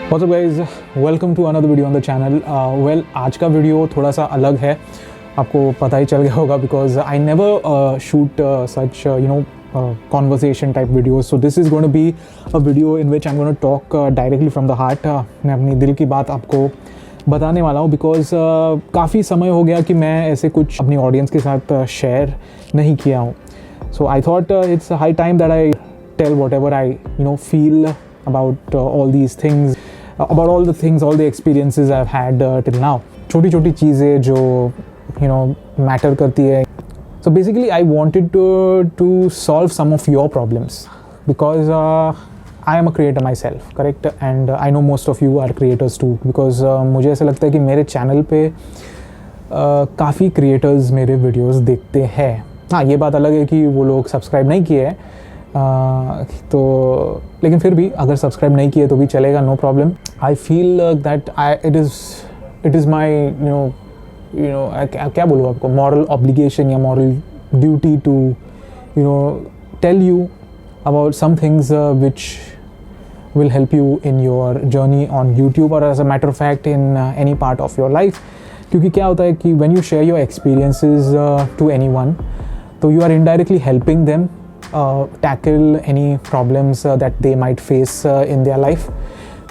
What's up guys, welcome to another video on the channel. Well आज का video थोड़ा सा अलग है, आपको पता ही चल गया होगा because I never shoot such conversation type videos. So this is going to be a video in which I'm going to talk directly from the heart. मैं अपनी दिल की बात आपको बताने वाला हूँ बिकॉज काफ़ी समय हो गया कि मैं ऐसे कुछ अपनी ऑडियंस के साथ शेयर नहीं किया हूँ. So I thought it's a high time that I tell whatever I feel about all these things, about all the things, all the experiences I've had till now. छोटी छोटी चीज़ें जो matter करती है. So basically I wanted to solve some of your problems because I am a creator myself, correct? And I know most of you are creators too because मुझे ऐसा लगता है कि मेरे चैनल पे काफ़ी क्रिएटर्स मेरे वीडियोस देखते हैं. हाँ, ये बात अलग है कि वो लोग सब्सक्राइब नहीं किए हैं तो लेकिन फिर भी अगर सब्सक्राइब नहीं किए तो भी चलेगा, no problem. I feel that it is my क्या बोलूँ आपको, मॉरल ऑब्लिगेशन या moral duty to tell you about some things which will help you in your journey on YouTube or as a matter of fact in any part of your life. क्योंकि क्या होता है कि when you share your experiences to anyone, तो you are indirectly helping them tackle any problems that they might face in their life.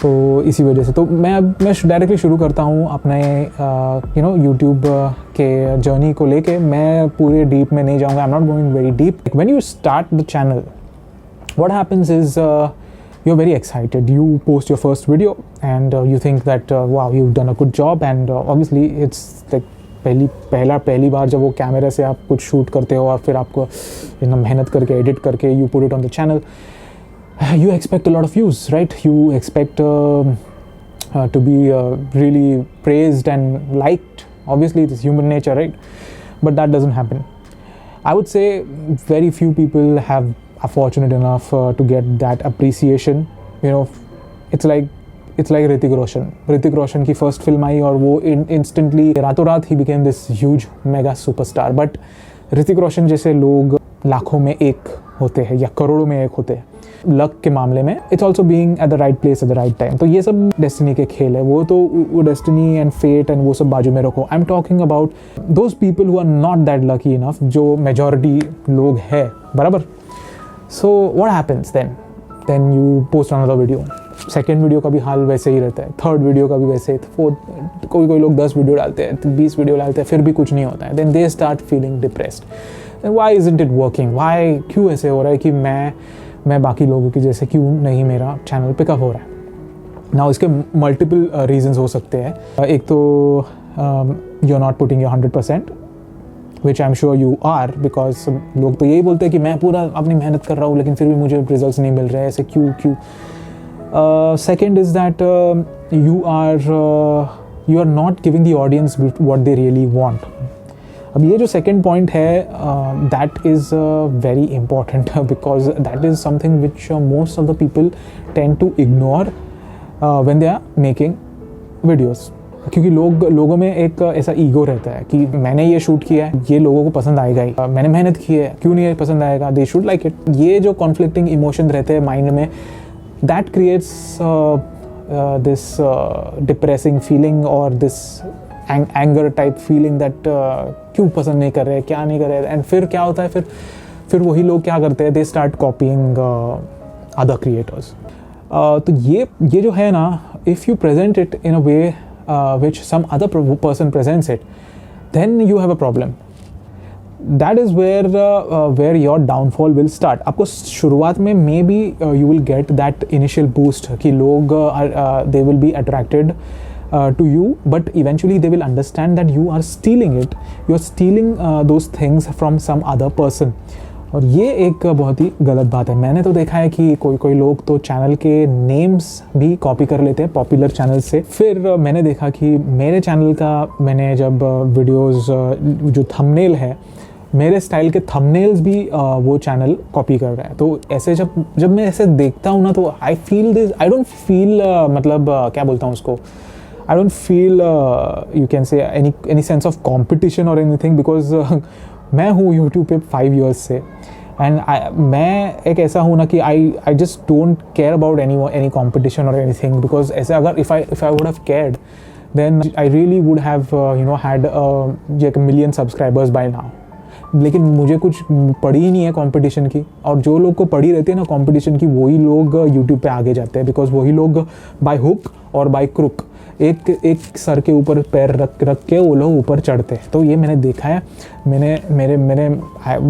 तो इसी वजह से तो मैं डायरेक्टली शुरू करता हूँ अपने YouTube के जर्नी को लेके. मैं पूरे डीप में नहीं जाऊँगा, I am not going very deep. When you start the channel, what happens is you're very excited. You post your first video and you think that wow, you've done a good job and obviously it's like पहली बार जब वो camera से आप कुछ shoot करते हो और फिर आपको मेहनत करके एडिट करके you put it on the channel, you expect a lot of views, right? You expect to be really praised and liked. Obviously it's human nature, right? But that doesn't happen. I would say very few people are fortunate enough to get that appreciation. It's like Hrithik Roshan की first film आई और वो instantly रातों रात ही became this huge mega superstar. But Hrithik Roshan जैसे लोग लाखों में एक होते हैं या करोड़ों में एक होते हैं लक के मामले में. It's also being at the right place at the right time. तो ये सब डेस्टिनी के खेल है. वो डेस्टिनी एंड फेट एंड वो सब बाजू में रखो. I am talking about those people who are not that lucky enough, जो मेजॉरिटी लोग हैं, बराबर. So what happens then you post another video. Second video का भी हाल वैसे ही रहता है, थर्ड वीडियो का भी वैसे ही, फोर्थ कोई लोग 10 वीडियो डालते हैं, 20 वीडियो डालते हैं, फिर भी कुछ नहीं होता है. Then they start feeling depressed. Why isn't it working, why, क्यों ऐसे हो रहा है कि मैं बाकी लोगों की जैसे क्यों नहीं मेरा चैनल पिकअप हो रहा है. ना इसके मल्टीपल रीजंस हो सकते हैं. एक तो you are not putting your 100%, which I am sure you are, because लोग तो यही बोलते हैं कि मैं पूरा अपनी मेहनत कर रहा हूँ लेकिन फिर भी मुझे रिजल्ट्स नहीं मिल रहे हैं, ऐसे क्यों. Second is that you are not giving the audience what they really want. अब ये जो second point है that is very important because that is something which most of the people tend to ignore when they are making videos. क्योंकि लोगों में एक ऐसा ego रहता है कि मैंने ये शूट किया है, ये लोगों को पसंद आएगा ही, मैंने मेहनत की है, क्यों नहीं पसंद आएगा, दे शुड लाइक इट. ये जो कॉन्फ्लिक्टिंग इमोशन रहते हैं माइंड में, that creates this depressing feeling or this anger type feeling that क्यों पसंद नहीं कर रहे, क्या नहीं कर रहे. एंड फिर क्या होता है, फिर वही लोग क्या करते हैं, they start copying other creators. तो ये जो है ना, if you present it in a way which some other person presents it, then you have a problem. That is where your downfall will start. आपको शुरुआत में maybe you will get that initial boost कि लोग they will be attracted to you, but eventually they will understand that you are stealing it. You are stealing those things from some other person. और ये एक बहुत ही गलत बात है. मैंने तो देखा है कि कोई लोग तो चैनल के नेम्स भी कॉपी कर लेते हैं पॉपुलर चैनल से. फिर मैंने देखा कि मेरे चैनल का मैंने जब वीडियोस जो थंबनेल है, मेरे स्टाइल के थंबनेल्स भी वो चैनल कॉपी कर रहा है. तो ऐसे जब मैं ऐसे देखता हूँ ना, तो I feel this, I don't feel मतलब क्या बोलता हूँ उसको, I don't feel you can say any sense of competition और एनीथिंग बिकॉज मैं हूँ यूट्यूब पे 5 years से. एंड मैं एक ऐसा हूँ ना कि I just don't care about any competition और एनीथिंग, बिकॉज ऐसे अगर if I would have cared then I really would have had like 1 million subscribers by now. लेकिन मुझे कुछ पड़ी ही नहीं है कंपटीशन की, और जो लोग को पड़ी रहती है ना कंपटीशन की, वही लोग यूट्यूब पे आगे जाते हैं, बिकॉज वही लोग बाय हुक और बाय क्रुक एक सर के ऊपर पैर रख के वो लोग ऊपर चढ़ते हैं। तो ये मैंने देखा है, मैंने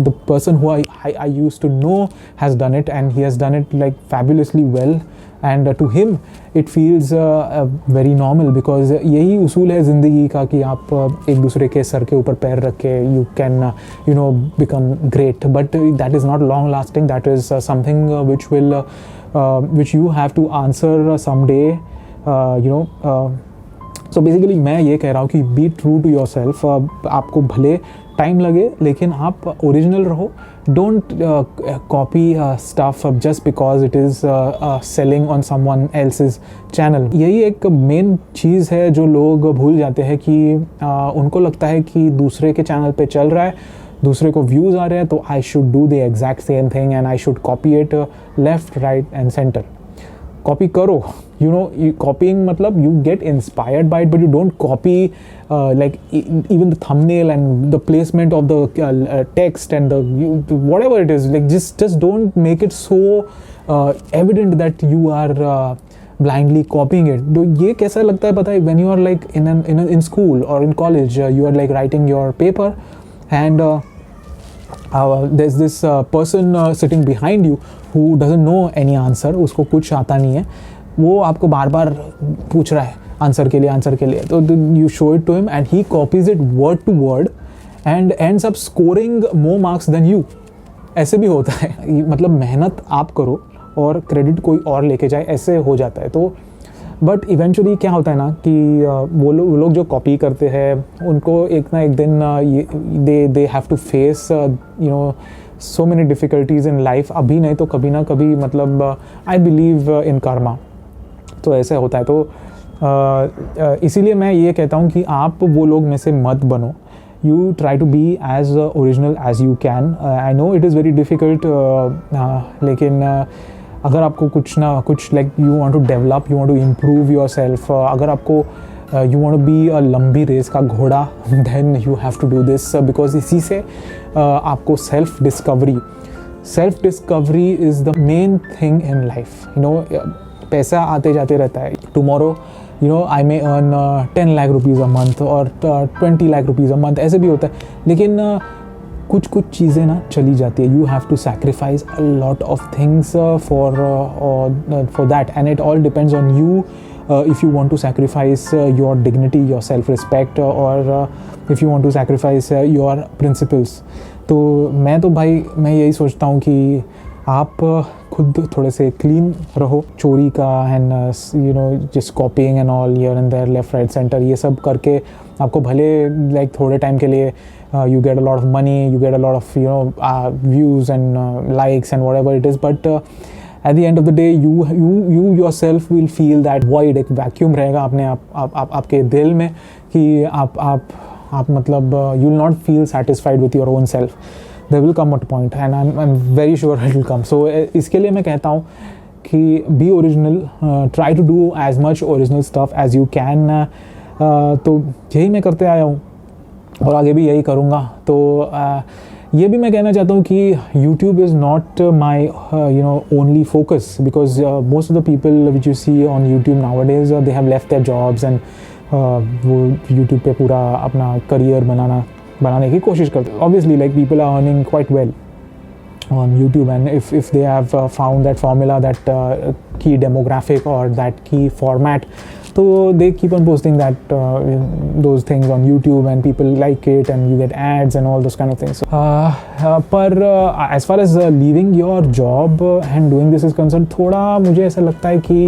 the person who I used to know has done it and he has done it like fabulously well, and to him it feels very normal, because यही उसूल है ज़िंदगी का कि आप एक दूसरे के सर के ऊपर पैर रख के you can become great, but that is not long lasting, that is something which you have to answer some day, so basically मैं ये कह रहा हूँ कि be true to yourself. आपको भले टाइम लगे लेकिन आप ओरिजिनल रहो, don't copy stuff just because it is selling on someone else's channel. यही एक मेन चीज़ है जो लोग भूल जाते हैं कि उनको लगता है कि दूसरे के चैनल पे चल रहा है, दूसरे को व्यूज़ आ रहे हैं, तो I should do the exact same thing and I should copy it left right and centre. Copy करो, कॉपीइंग मतलब you get inspired by it, but you don't copy like even the thumbnail and the placement of the text and the whatever it is, like just don't make it so evident that you are blindly copying it. तो ये कैसा लगता है पता है, when you are like in school or in college, you are like writing your paper and there's this person sitting behind you who doesn't know any answer, उसको कुछ आता नहीं है, वो आपको बार बार पूछ रहा है आंसर के लिए, तो you show it to him and he copies it word to word and ends up scoring more marks than you. ऐसे भी होता है, मतलब मेहनत आप करो और क्रेडिट कोई और लेके जाए, ऐसे हो जाता है। तो बट इवेंचुअली क्या होता है ना कि वो लोग जो कॉपी करते हैं उनको एक ना एक दिन they have to face so many difficulties in life, अभी नहीं तो कभी ना कभी, मतलब आई बिलीव इन कर्मा, तो ऐसे होता है। तो इसीलिए मैं ये कहता हूँ कि आप वो लोग में से मत बनो, you try to be as original as you can. I know it is very difficult, लेकिन अगर आपको कुछ ना कुछ like you want to develop, you want to improve yourself, अगर आपको you want to be a लंबी रेस का घोड़ा, then you have to do this, because इसी से आपको self discovery is the main thing in life. पैसा आते जाते रहता है, tomorrow I may earn 10 lakh rupees a month और 20 lakh rupees a month, ऐसे भी होता है, लेकिन कुछ चीज़ें ना चली जाती है। You have to sacrifice a lot of things for that, and it all depends on you if you want to sacrifice your dignity, your self-respect, or if you want to sacrifice your principles. तो मैं यही सोचता हूँ कि आप खुद थोड़े से क्लीन रहो, चोरी का and just copying and all here and there, left right centre, ये सब करके आपको भले लाइक थोड़े टाइम के लिए you get a lot of money, you get a lot of views and likes and whatever it is, but at the end of the day you yourself will feel that void, एक vacuum रहेगा अपने आपके दिल में कि आप मतलब you will not feel satisfied with your own self. There will come a point and I'm very sure it will come. So इसके लिए मैं कहता हूँ कि be original, try to do as much original stuff as you can. तो यही मैं करते आया हूँ और आगे भी यही करूँगा। तो ये भी मैं कहना चाहता हूँ कि YouTube is not my only focus, because most of the people which you see on YouTube nowadays, they have left their jobs and वो YouTube पे पूरा अपना करियर बनाने की कोशिश करते हैं. Obviously, like, people are earning quite well on YouTube, and if they have found that formula, that key demographic or that key format, so they keep on posting that those things on YouTube and people like it and you get ads and all those kind of things. पर as far as leaving your job and doing this is concerned, थोड़ा मुझे ऐसा लगता है कि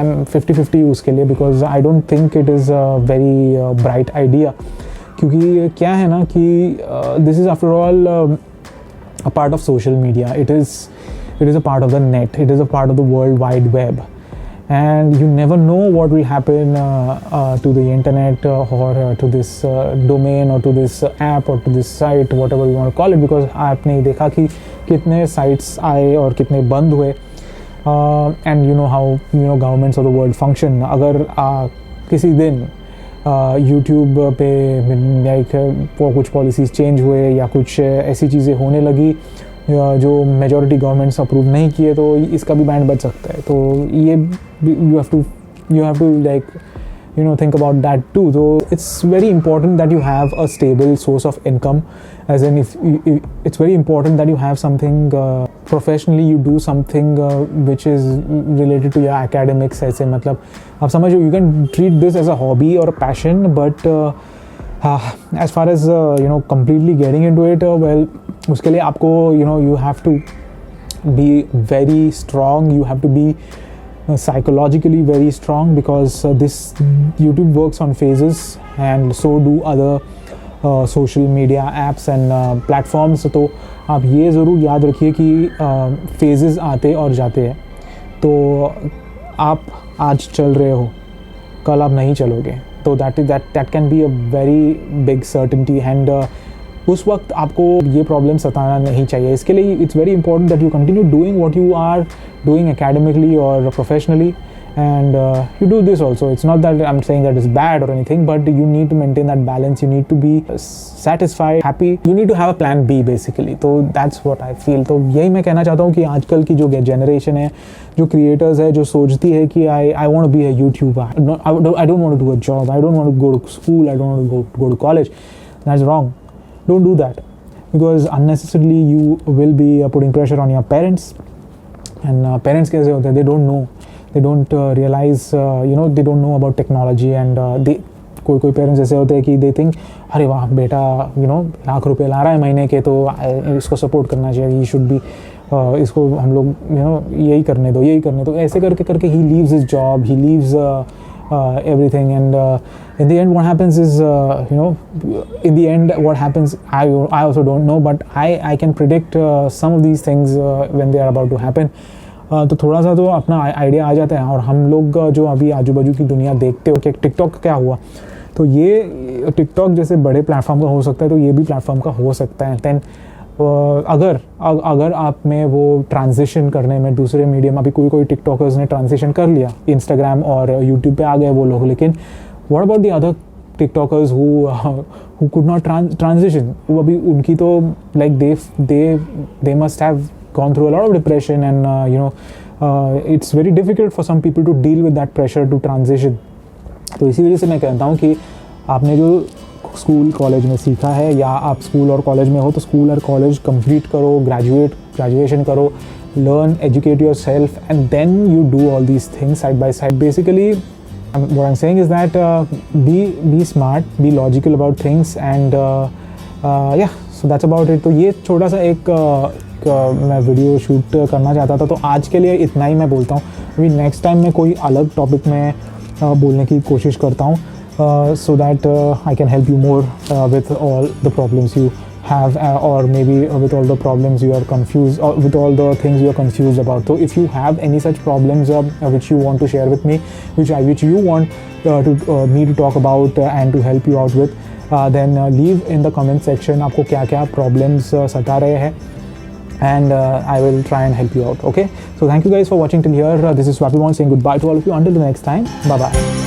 I'm 50-50 उसके लिए, because I don't think it is a very bright idea. क्योंकि क्या है ना कि this is after all a part of social media. It is a part of the net. It is a part of the World Wide Web. and you never know what will happen to the internet or to this domain or to this app or to this site, whatever you want to call it, because आपने देखा कि कितने sites आए और कितने बंद हुए, and you know how governments of the world function. अगर किसी दिन यूट्यूब पे लाइक कुछ पॉलिसीज़ चेंज हुए या कुछ ऐसी चीज़ें होने लगी जो मेजॉरिटी गवर्नमेंट्स अप्रूव नहीं किए, तो इसका भी बैंड बच सकता है. तो ये you have to like think about that too. So it's very important that you have a stable source of income, as in if it's very important that you have something professionally, you do something which is related to your academics. ऐसे मतलब आप समझो, you can treat this as a hobby or a passion, but as far as completely getting into it, well, उसके लिए आपको you have to be very strong, you have to be psychologically very strong, because this YouTube works on phases, and so do other social media apps and platforms. तो आप ये ज़रूर याद रखिए कि phases आते और जाते हैं. तो आप आज चल रहे हो, कल आप नहीं चलोगे, तो that can be a very big certainty, and उस वक्त आपको ये प्रॉब्लम सताना नहीं चाहिए. इसके लिए it's very important that you continue doing what you are doing academically or professionally, and you do this also. It's not that I'm saying that it's bad or anything, but you need to maintain that balance. You need to be satisfied, happy. You need to have a plan B basically. तो that's what I feel. तो यही मैं कहना चाहता हूँ कि आजकल की जो जनरेशन है, जो क्रिएटर्स है, जो सोचती है कि I want to be a YouTuber. I don't want to do a job. I don't want to go to school. I don't want to go to college. That's wrong. Don't do that, because unnecessarily you will be putting pressure on your parents. And parents कैसे होते हैं, they don't know, they don't realize, they don't know about technology, and कोई parents ऐसे होते हैं कि they think अरे वाह बेटा लाख रुपए ला रहा है महीने के, तो इसको सपोर्ट करना चाहिए, he should be इसको हम लोग यही करने दो, ऐसे करके he leaves his job, he leaves everything, and in the end what happens is in the end what happens, I also don't know, but I can predict some of these things when they are about to happen. तो थोड़ा सा तो अपना idea आ जाता है. और हम लोग जो अभी आजू बाजू की दुनिया देखते हो कि टिकटॉक क्या हुआ, तो ये टिकटॉक जैसे बड़े प्लेटफॉर्म का हो सकता है, तो ये भी प्लेटफॉर्म का हो सकता है. दैन अगर आप में वो ट्रांजिशन करने में दूसरे मीडियम, अभी कोई टिकटॉकर्स ने ट्रांजिशन कर लिया, इंस्टाग्राम और यूट्यूब पे आ गए वो लोग, लेकिन what about the other TikTokers who could not transition? वो अभी उनकी तो like they must have gone through a lot of depression, and it's very difficult for some people to deal with that pressure to transition. तो इसी वजह से मैं कहता हूँ कि आपने जो स्कूल कॉलेज में सीखा है, या आप स्कूल और कॉलेज में हो, तो स्कूल और कॉलेज कंप्लीट करो, ग्रेजुएशन करो, learn, educate yourself, and then you do all these things side by side. Basically what I'm saying is that be smart, be logical about things, and yeah, so that's about it. तो ये छोटा सा एक मैं video shoot करना चाहता था, तो आज के लिए इतना ही मैं बोलता हूँ. अभी नेक्स्ट टाइम मैं कोई अलग टॉपिक में बोलने की कोशिश करता हूँ, so that I can help you more with all the problems you have, or maybe with all the problems you are confused, or with all the things you are confused about. So if you have any such problems which you want to share with me, which you want me to talk about and to help you out with, then leave in the comment section आपको क्या क्या problems सता रहे हैं, and I will try and help you out. Okay, so thank you guys for watching till here. This is Swapimon saying goodbye to all of you until the next time. Bye bye.